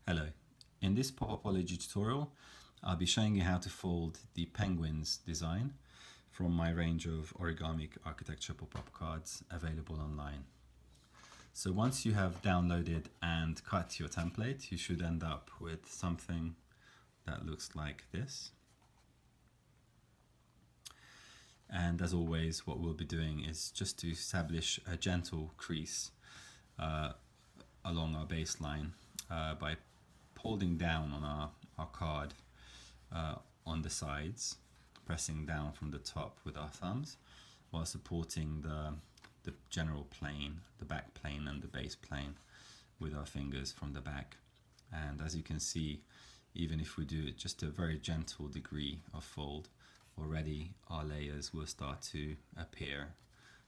Hello, in this POPUPOLOGY tutorial I'll be showing you how to fold the penguins design from my range of Origamic architecture pop-up cards available online. So once you have downloaded and cut your template, you should end up with something that looks like this. And as always, what we'll be doing is just to establish a gentle crease along our baseline by holding down on our card on the sides, pressing down from the top with our thumbs while supporting the general plane, the back plane and the base plane with our fingers from the back. And as you can see, even if we do just a very gentle degree of fold, already our layers will start to appear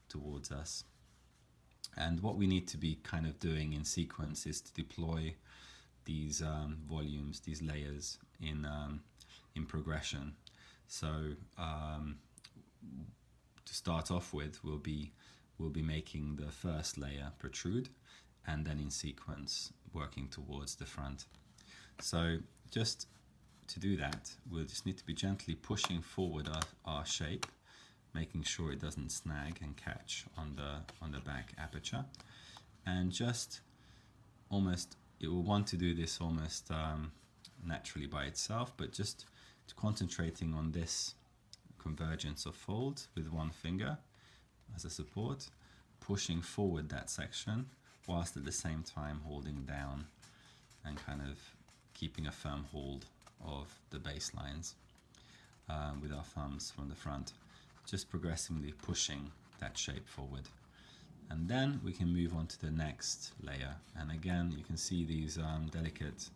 towards us. And what we need to be kind of doing in sequence is to deploy these volumes, these layers in progression. So to start off with, we'll be making the first layer protrude, and then in sequence working towards the front. So just to do that, we'll just need to be gently pushing forward our shape, making sure it doesn't snag and catch on the back aperture, and just almost, it will want to do this almost naturally by itself, but just concentrating on this convergence of folds with one finger as a support, pushing forward that section whilst at the same time holding down and kind of keeping a firm hold of the baselines with our thumbs from the front, just progressively pushing that shape forward. And then we can move on to the next layer. And again, you can see these delicate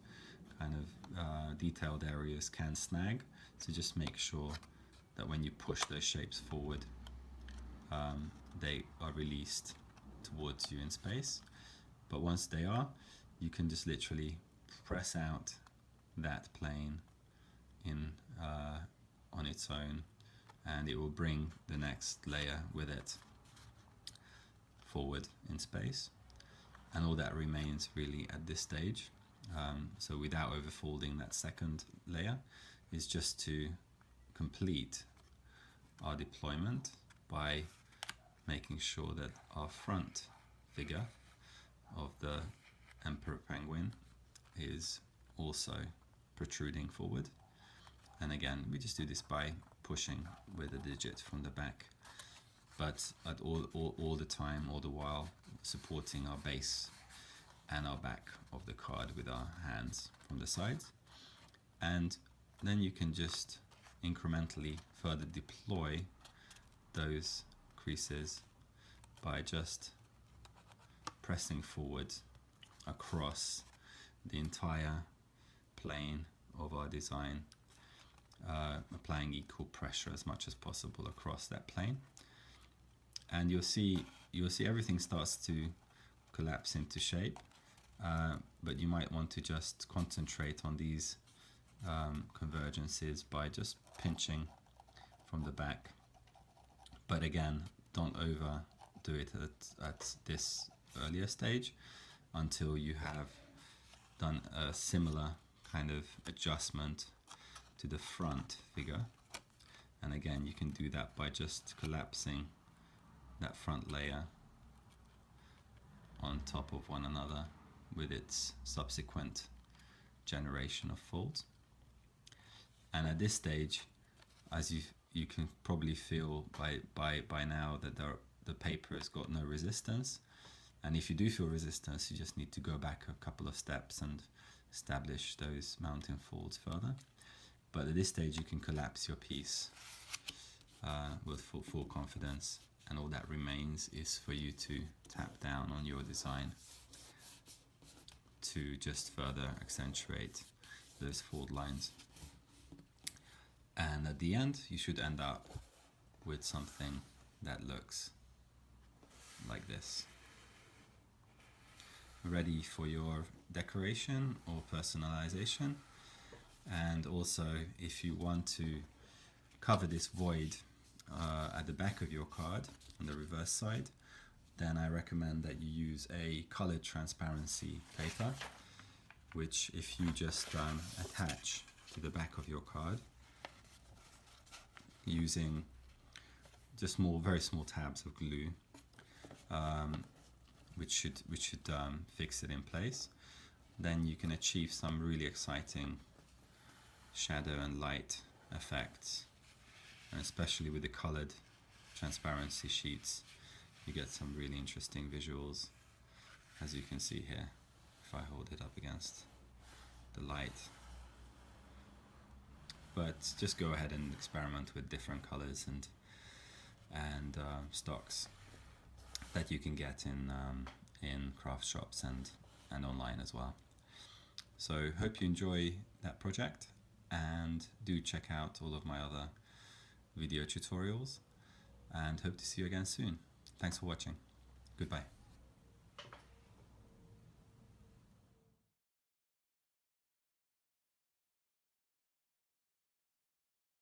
kind of detailed areas can snag. So just make sure that when you push those shapes forward, they are released towards you in space. But once they are, you can just literally press out that plane in on its own, and it will bring the next layer with it forward in space. And all that remains really at this stage, so without overfolding that second layer, is just to complete our deployment by making sure that our front figure of the emperor penguin is also protruding forward. And again, we just do this by pushing with a digit from the back, but at all the time, all the while, supporting our base and our back of the card with our hands from the sides. And then you can just incrementally further deploy those creases by just pressing forward across the entire plane of our design, applying equal pressure as much as possible across that plane. And you'll see everything starts to collapse into shape, but you might want to just concentrate on these convergences by just pinching from the back. But again, don't overdo it at this earlier stage until you have done a similar kind of adjustment to the front figure. And again, you can do that by just collapsing that front layer on top of one another with its subsequent generation of folds. And at this stage, as you can probably feel by now that the paper has got no resistance. And if you do feel resistance, you just need to go back a couple of steps and establish those mounting folds further. But at this stage, you can collapse your piece with full confidence, and all that remains is for you to tap down on your design to just further accentuate those fold lines. And at the end, you should end up with something that looks like this, ready for your decoration or personalization. And also, if you want to cover this void at the back of your card on the reverse side, then I recommend that you use a colored transparency paper which if you just attach to the back of your card using just very small tabs of glue, which should fix it in place, then you can achieve some really exciting shadow and light effects, and especially with the colored transparency sheets you get some really interesting visuals, as you can see here if I hold it up against the light. But just go ahead and experiment with different colors and stocks that you can get in craft shops and online as well. So hope you enjoy that project, and do check out all of my other video tutorials, and hope to see you again soon. Thanks for watching. Goodbye.